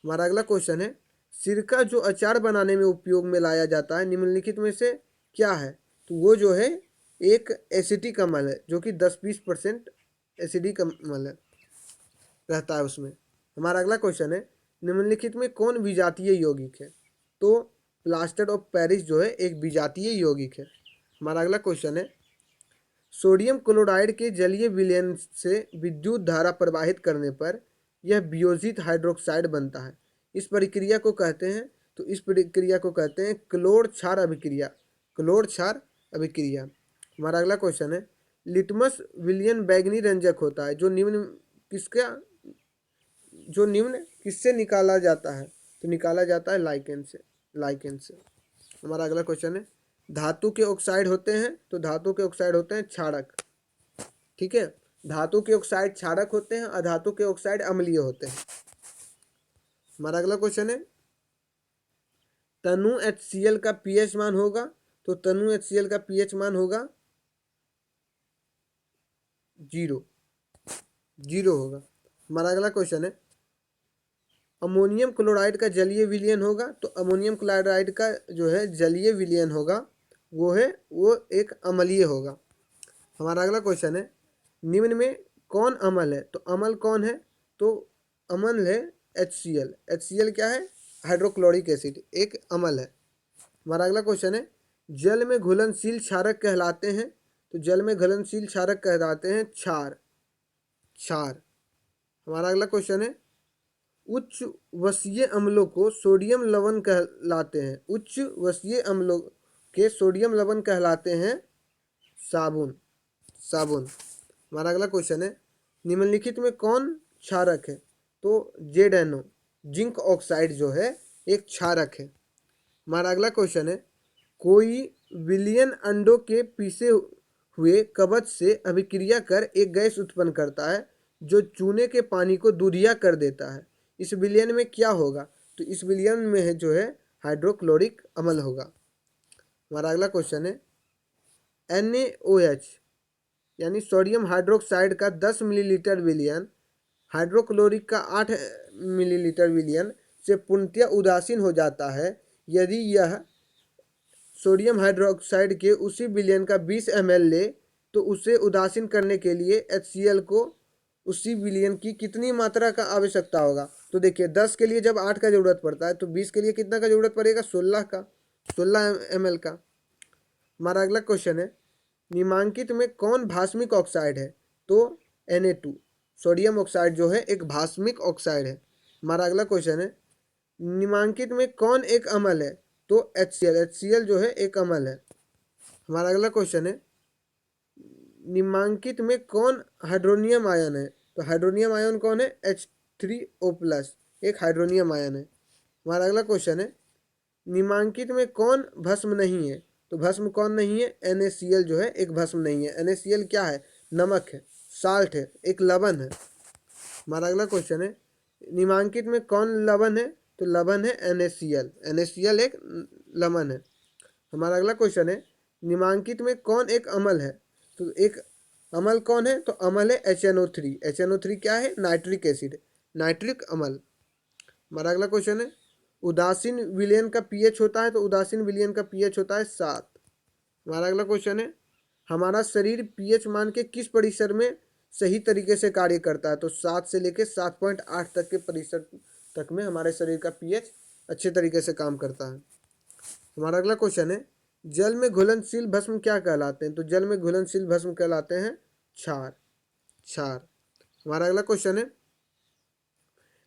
हमारा अगला क्वेश्चन है, सिरका जो अचार बनाने में उपयोग में लाया जाता है निम्नलिखित में से क्या है? तो वो जो है एक एसिटिक अम्ल है जो कि 10-20% एसिडिक अम्ल है रहता है उसमें। हमारा अगला क्वेश्चन है, निम्नलिखित में कौन विजातीय यौगिक है? तो प्लास्टर ऑफ पेरिस जो है एक विजातीय यौगिक है। हमारा अगला क्वेश्चन है, सोडियम क्लोराइड के जलीय विलयन से विद्युत धारा प्रवाहित करने पर यह वियोजित हाइड्रोक्साइड बनता है। इस प्रक्रिया को कहते हैं, तो इस प्रक्रिया को कहते हैं क्लोर क्षार अभिक्रिया। क्लोर क्षार अभिक्रिया। हमारा अगला क्वेश्चन है, लिटमस विलयन बैंगनी रंजक होता है जो निम्न किससे निकाला जाता है? तो निकाला जाता है लाइकेन से। हमारा अगला क्वेश्चन है, धातु के ऑक्साइड होते हैं। तो धातु के ऑक्साइड होते हैं क्षारक। ठीक है। धातु के ऑक्साइड क्षारक होते हैं, अधातु के ऑक्साइड अम्लीय होते हैं। हमारा अगला क्वेश्चन है, तनु HCl का पीएच मान होगा। तो तनु HCl का पीएच मान होगा 0 होगा। हमारा अगला क्वेश्चन है, अमोनियम क्लोराइड का जलीय विलयन होगा। तो अमोनियम क्लोराइड का जो है जलीय विलयन होगा वो एक अम्लीय होगा। हमारा अगला क्वेश्चन है, निम्न में कौन अम्ल है? तो अम्ल कौन है? तो अम्ल है HCl। HCl क्या है? हाइड्रोक्लोरिक एसिड, एक अम्ल है। हमारा अगला क्वेश्चन है, जल में घुलनशील क्षारक कहलाते हैं। तो जल में घुलनशील क्षारक कहलाते हैं क्षार। हमारा अगला क्वेश्चन है, उच्च वसीय अम्लों को सोडियम लवण कहलाते हैं। उच्च वसीय अम्लों के सोडियम लवण कहलाते हैं साबुन। हमारा अगला क्वेश्चन है, निम्नलिखित में कौन क्षारक है? तो ZnO जिंक ऑक्साइड जो है एक क्षारक है। हमारा अगला क्वेश्चन है, कोई विलियन अंडों के पीसे हुए कवच से अभिक्रिया कर एक गैस उत्पन्न करता है जो चूने के पानी को दूधिया कर देता है। इस विलयन में क्या होगा? तो इस विलयन में है जो है हाइड्रोक्लोरिक अम्ल होगा। हमारा अगला क्वेश्चन है, NaOH यानी सोडियम हाइड्रोक्साइड का 10 मिलीलीटर विलयन हाइड्रोक्लोरिक का 8 मिलीलीटर विलयन से पूर्णतया उदासीन हो जाता है यदि यह सोडियम हाइड्रोक्साइड के उसी विलयन का 20 ml ले। तो उसे उदासीन करने के लिए HCl को उसी विलयन की कितनी मात्रा का आवश्यकता होगा? तो देखिए 10 के लिए जब 8 का जरूरत पड़ता है तो 20 के लिए कितना का जरूरत पड़ेगा? 16 ml का। हमारा अगला क्वेश्चन है, निम्नांकित में कौन भास्मिक ऑक्साइड है? तो Na2 सोडियम ऑक्साइड जो है एक भास्मिक ऑक्साइड है। हमारा अगला क्वेश्चन है, निम्नांकित में कौन एक अम्ल है? तो HCl जो है एक अम्ल है। हमारा अगला क्वेश्चन है, निम्नांकित में कौन हाइड्रोनियम आयन है? तो हाइड्रोनियम आयन कौन है? H3O+ एक हाइड्रोनियम आयन है। हमारा अगला क्वेश्चन है, निम्नांकित में कौन भस्म नहीं है? तो भस्म कौन नहीं है? NaCl जो है एक भस्म नहीं है। NaCl क्या है? नमक है, साल्ट है, एक लवण है। हमारा अगला क्वेश्चन है, निम्नांकित में कौन लवण है? तो लवण है NaCl एक लवण है। हमारा अगला क्वेश्चन है, निम्नांकित में कौन एक अम्ल है? तो एक अम्ल कौन है? तो अम्ल है HNO3। HNO3 क्या है? नाइट्रिक एसिड, नाइट्रिक अम्ल। हमारा अगला क्वेश्चन है, उदासीन विलयन का पीएच होता है। तो उदासीन विलयन का पीएच होता है 7। हमारा अगला क्वेश्चन है, हमारा शरीर पीएच मान के किस परिसर में सही तरीके से कार्य करता है। तो 7 से लेके 7.8 तक के प्रतिशत तक में हमारे शरीर का पीएच अच्छे तरीके से काम करता है। हमारा अगला क्वेश्चन है, जल में घुलनशील भस्म क्या कहलाते हैं? तो जल में घुलनशील भस्म कहलाते हैं क्षार। क्षार। हमारा अगला क्वेश्चन है,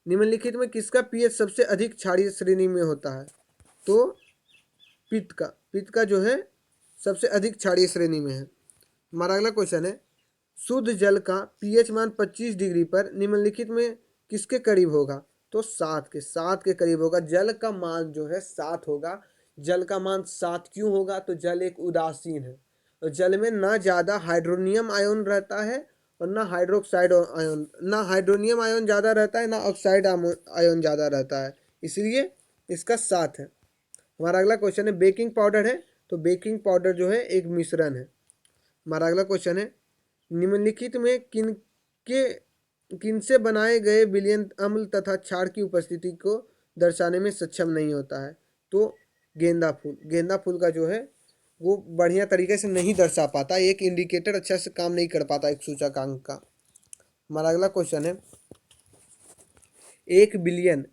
निम्नलिखित में किसका पीएच सबसे अधिक क्षारीय श्रेणी में होता है? तो पित्त का जो है सबसे अधिक क्षारीय श्रेणी में है। हमारा अगला क्वेश्चन है, शुद्ध जल का पीएच मान 25 डिग्री पर निम्नलिखित में किसके करीब होगा? तो 7 के करीब होगा। जल का मान जो है 7 होगा। जल का मान 7 क्यों होगा? तो जल एक उदासीन है और जल में ना ज़्यादा हाइड्रोनियम आयन रहता है और ना हाइड्रोक्साइड आयन, ना हाइड्रोनियम आयन ज़्यादा रहता है ना ऑक्साइड आयन ज़्यादा रहता है, इसलिए इसका 7 है। हमारा अगला क्वेश्चन है, बेकिंग पाउडर है। तो बेकिंग पाउडर जो है एक मिश्रण है। हमारा अगला क्वेश्चन है, निम्नलिखित में किन से बनाए गए विलयन अम्ल तथा क्षार की उपस्थिति को दर्शाने में सक्षम नहीं होता है? तो गेंदा फूल का जो है वो बढ़िया तरीके से नहीं दर्शा पाता, एक इंडिकेटर अच्छा से काम नहीं कर पाता, एक सूचकांक का। हमारा अगला क्वेश्चन है, 1 बिलियन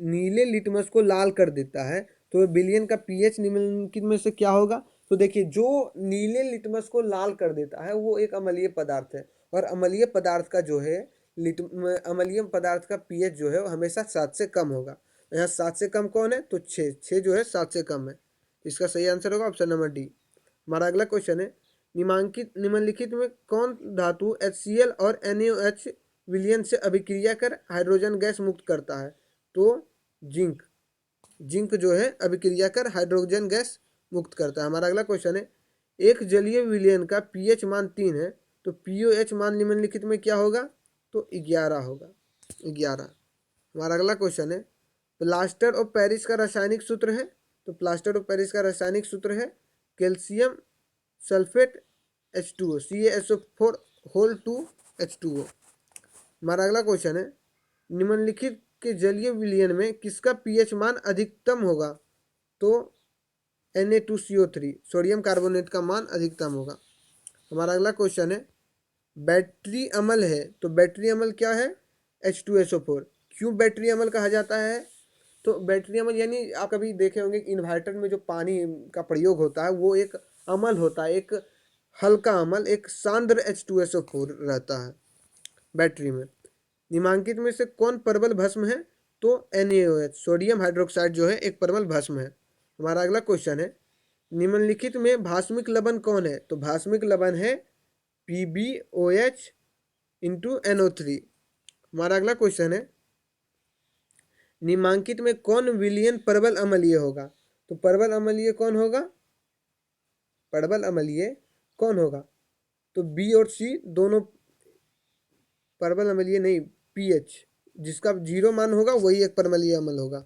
नीले लिटमस को लाल कर देता है, तो बिलियन का पीएच निम्नलिखित में से क्या होगा? तो देखिए, जो नीले लिटमस को लाल कर देता है वो एक अम्लीय पदार्थ है और अम्लीय पदार्थ का जो है अम्लीय पदार्थ का पीएच जो है वो हमेशा 7 से कम होगा। यहाँ 7 से कम कौन है? तो 6 जो है 7 से कम है। इसका सही आंसर होगा ऑप्शन नंबर डी। हमारा अगला क्वेश्चन है, निम्नलिखित में कौन धातु HCl और NaOH विलयन से अभिक्रिया कर हाइड्रोजन गैस मुक्त करता है? तो जिंक जो है अभिक्रिया कर हाइड्रोजन गैस मुक्त करता है। हमारा अगला क्वेश्चन है, एक जलीय विलयन का पीएच मान 3 है, तो पीओएच मान निम्नलिखित में क्या होगा? तो 11 होगा, 11। हमारा अगला क्वेश्चन है, प्लास्टर ऑफ पेरिस का रासायनिक सूत्र है। तो प्लास्टर ऑफ पेरिस का रासायनिक सूत्र है calcium sulphate H2O, CaSO4 whole 2 H2O। हमारा अगला क्वेश्चन है, निम्नलिखित के जलीय विलयन में किसका पीएच मान अधिकतम होगा? तो Na2CO3 सोडियम कार्बोनेट का मान अधिकतम होगा। हमारा अगला क्वेश्चन है, बैटरी अम्ल है। तो बैटरी अम्ल क्या है? H2SO4। क्यों बैटरी अम्ल कहा जाता है? तो बैटरी अम्ल यानी आप कभी देखे होंगे इन्वर्टर में जो पानी का प्रयोग होता है वो एक अम्ल होता है, एक हल्का अम्ल, एक सांद्र H2SO4 रहता है बैटरी में। निम्नांकित में से कौन परवल भस्म है? तो NaOH सोडियम हाइड्रोक्साइड जो है एक परवल भस्म है। हमारा अगला क्वेश्चन है, निम्नलिखित में भास्मिक लवण कौन है? तो भास्मिक लवण है PbOH इंटू NO3। हमारा अगला क्वेश्चन है, निम्नांकित में कौन विलयन परवल अम्लीय होगा? तो परवल अम्लीय कौन होगा? परवल अम्लीय कौन होगा? तो बी और सी दोनों परवल अम्लीय नहीं, पीएच जिसका 0 मान होगा वही एक परवलीय अम्ल होगा।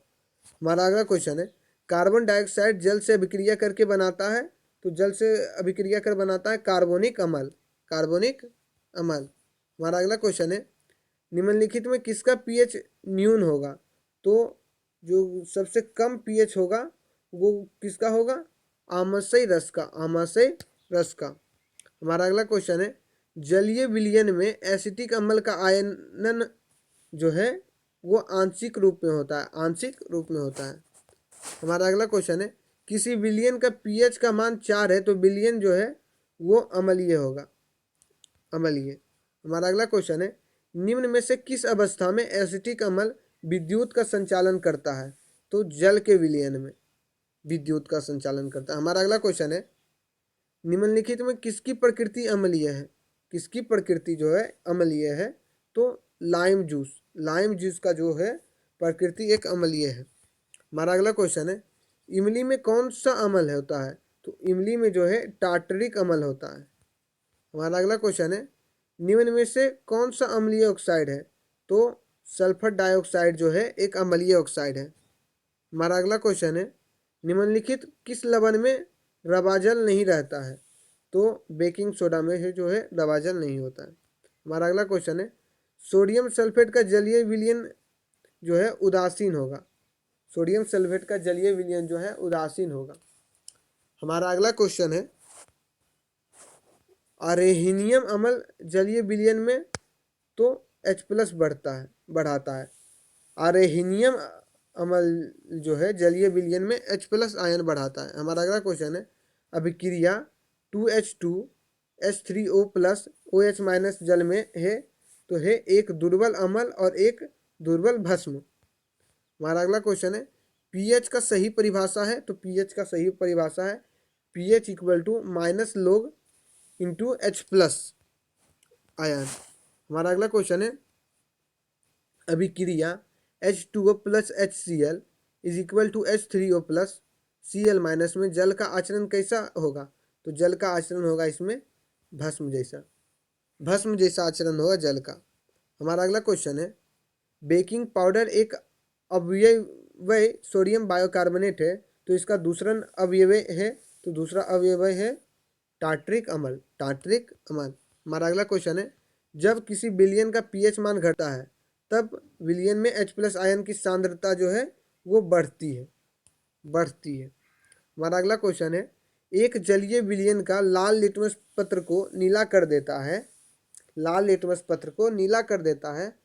हमारा अगला क्वेश्चन है, कार्बन डाइऑक्साइड जल से अभिक्रिया करके बनाता है। तो जल से अभिक्रिया कर बनाता है कार्बोनिक अम्ल, कार्बोनिक अम्ल। हमारा अगला क्वेश्चन है, निम्नलिखित में किसका पीएच न्यून होगा? तो जो सबसे कम पीएच होगा वो किसका होगा? आमाशय रस का, आमाशय रस का। हमारा अगला क्वेश्चन है, जलीय विलयन में एसिटिक अम्ल का आयनन जो है वो आंशिक रूप में होता है, आंशिक रूप में होता है। हमारा अगला क्वेश्चन है, किसी विलयन का पीएच का मान 4 है तो विलयन जो है वो अम्लीय होगा, अम्लीय। हमारा अगला क्वेश्चन है, निम्न में से किस अवस्था में एसिटिक अम्ल विद्युत का संचालन करता है? तो जल के विलयन में विद्युत का संचालन करता है। हमारा अगला क्वेश्चन है, निम्नलिखित में किसकी प्रकृति अम्लीय है? किसकी प्रकृति जो है अम्लीय है? तो लाइम जूस का जो है प्रकृति एक अम्लीय है। हमारा अगला क्वेश्चन है, इमली में कौन सा अम्ल होता है? तो इमली में जो है टार्टरिक अम्ल होता है। हमारा अगला क्वेश्चन है, निम्न में से कौन सा अम्लीय ऑक्साइड है? तो सल्फर डाइऑक्साइड जो है एक अम्लीय ऑक्साइड है। हमारा अगला क्वेश्चन है, निम्नलिखित किस लवण में रवाजल नहीं रहता है? तो बेकिंग सोडा में है जो है रवाजल नहीं होता है। हमारा अगला क्वेश्चन है, सोडियम सल्फेट का जलीय विलयन जो है उदासीन होगा, सोडियम सल्फेट का जलीय विलयन जो है उदासीन होगा। हमारा अगला क्वेश्चन है, अरेहिनियम अम्ल जलीय विलयन में तो H+ बढ़ाता है। अरेहिनियम अम्ल जो है जलीय विलयन में H+ आयन बढ़ाता है। हमारा अगला क्वेश्चन है, अभिक्रिया 2H2H3O+ OH- जल में है तो है एक दुर्बल अम्ल और एक दुर्बल भस्म। हमारा अगला क्वेश्चन है, पीएच का सही परिभाषा है, तो पीएच का सही परिभाषा है pH = -log × H+ आयन। हमारा अगला क्वेश्चन है, अभिक्रिया H2O + HCl = H3O+ Cl- में जल का आचरण कैसा होगा, तो जल का आचरण होगा इसमें भस्म जैसा आचरण होगा जल का। हमारा अगला क्वेश्चन है, बेकिंग पाउडर एक अवयव सोडियम बाइकार्बोनेट है, तो इसका दूसरा अवयव है, तो दूसरा अवयव है टार्ट्रिक अम्ल। हमारा अगला क्वेश्चन है, जब किसी विलयन का पीएच मान घटता है तब विलयन में H+ आयन की सांद्रता जो है वो बढ़ती है। हमारा अगला क्वेश्चन है, एक जलीय विलयन का लाल लिटमस पत्र को नीला कर देता है।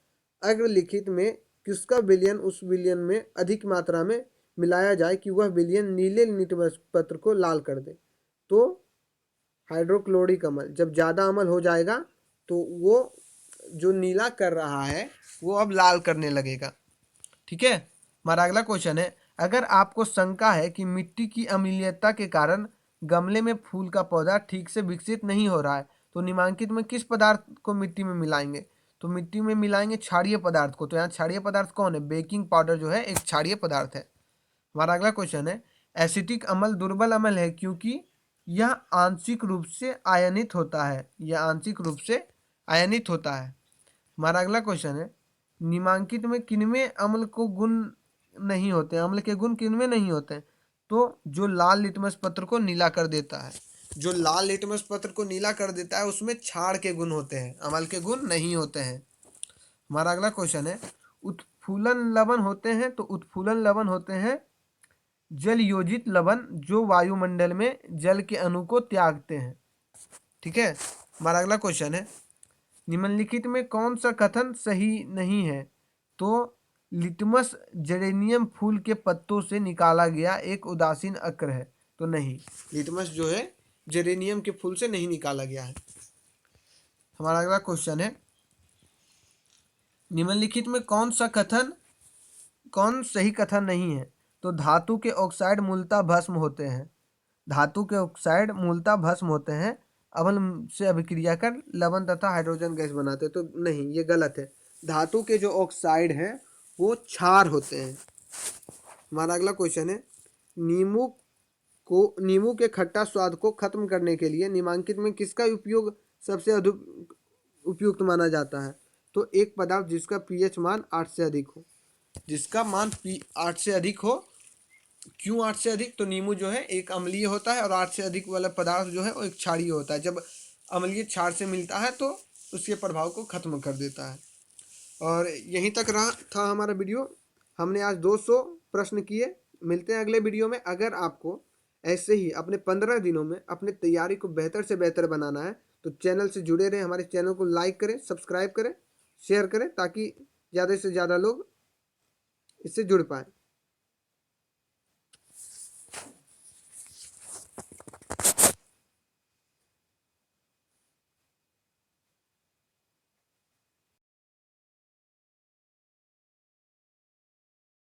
अग्रलिखित में किसका विलयन उस विलयन में अधिक मात्रा में मिलाया जाए कि वह विलयन नीले लिटमस पत्र को लाल कर दे, तो हाइड्रोक्लोरिक अम्ल। जब ज़्यादा अम्ल हो जाएगा तो वो जो नीला कर रहा है वो अब लाल करने लगेगा। ठीक है। हमारा अगला क्वेश्चन है, अगर आपको शंका है कि मिट्टी की अम्लीयता के कारण गमले में फूल का पौधा ठीक से विकसित नहीं हो रहा है, तो निम्नलिखित में किस पदार्थ को मिट्टी में मिलाएंगे, तो मिट्टी में मिलाएंगे क्षारीय पदार्थ को। तो यहाँ क्षारीय पदार्थ कौन है, बेकिंग पाउडर जो है एक क्षारीय पदार्थ है। हमारा अगला क्वेश्चन है, एसिटिक अम्ल दुर्बल अम्ल है क्योंकि यह आंशिक रूप से आयनित होता है। हमारा अगला क्वेश्चन है, निम्नलिखित में किनमें अम्ल के गुण नहीं होते हैं, तो जो लाल लिटमस पत्र को नीला कर देता है उसमें क्षार के गुण होते हैं, अम्ल के गुण नहीं होते हैं। हमारा अगला क्वेश्चन है, उत्फूलन लवण होते हैं जल योजित लवण जो वायुमंडल में जल के अणु को त्यागते हैं। ठीक है। हमारा अगला क्वेश्चन है, निम्नलिखित में कौन सा कथन सही नहीं है, तो लिटमस जेरेनियम फूल के पत्तों से निकाला गया एक उदासीन अक्र है, तो नहीं, लिटमस जो है जेरेनियम के फूल से नहीं निकाला गया है। हमारा अगला क्वेश्चन है, निम्नलिखित में कौन सही कथन नहीं है, तो धातु के ऑक्साइड मूलतः भस्म होते हैं, अम्ल से अभिक्रिया कर लवण तथा हाइड्रोजन गैस बनाते हैं, तो नहीं, ये गलत है। धातु के जो ऑक्साइड हैं वो क्षार होते हैं। हमारा अगला क्वेश्चन है, नींबू के खट्टा स्वाद को खत्म करने के लिए निम्नलिखित में किसका उपयोग सबसे अधिक उपयुक्त माना जाता है, तो एक पदार्थ जिसका पीएच मान 8 से अधिक हो। 8 से अधिक हो, क्यों 8 से अधिक, तो नींबू जो है एक अम्लीय होता है और 8 से अधिक वाला पदार्थ जो है वो एक क्षारीय होता है। जब अम्लीय क्षार से मिलता है तो उसके प्रभाव को खत्म कर देता है। और यहीं तक रहा था हमारा वीडियो। हमने आज 200 प्रश्न किए। मिलते हैं अगले वीडियो में। अगर आपको ऐसे ही अपने 15 दिनों में अपने तैयारी को बेहतर से बेहतर बनाना है तो चैनल से जुड़े रहें, हमारे चैनल को लाइक करें, सब्सक्राइब करें, शेयर करें, ताकि ज़्यादा से ज़्यादा लोग इससे जुड़ पाएँ।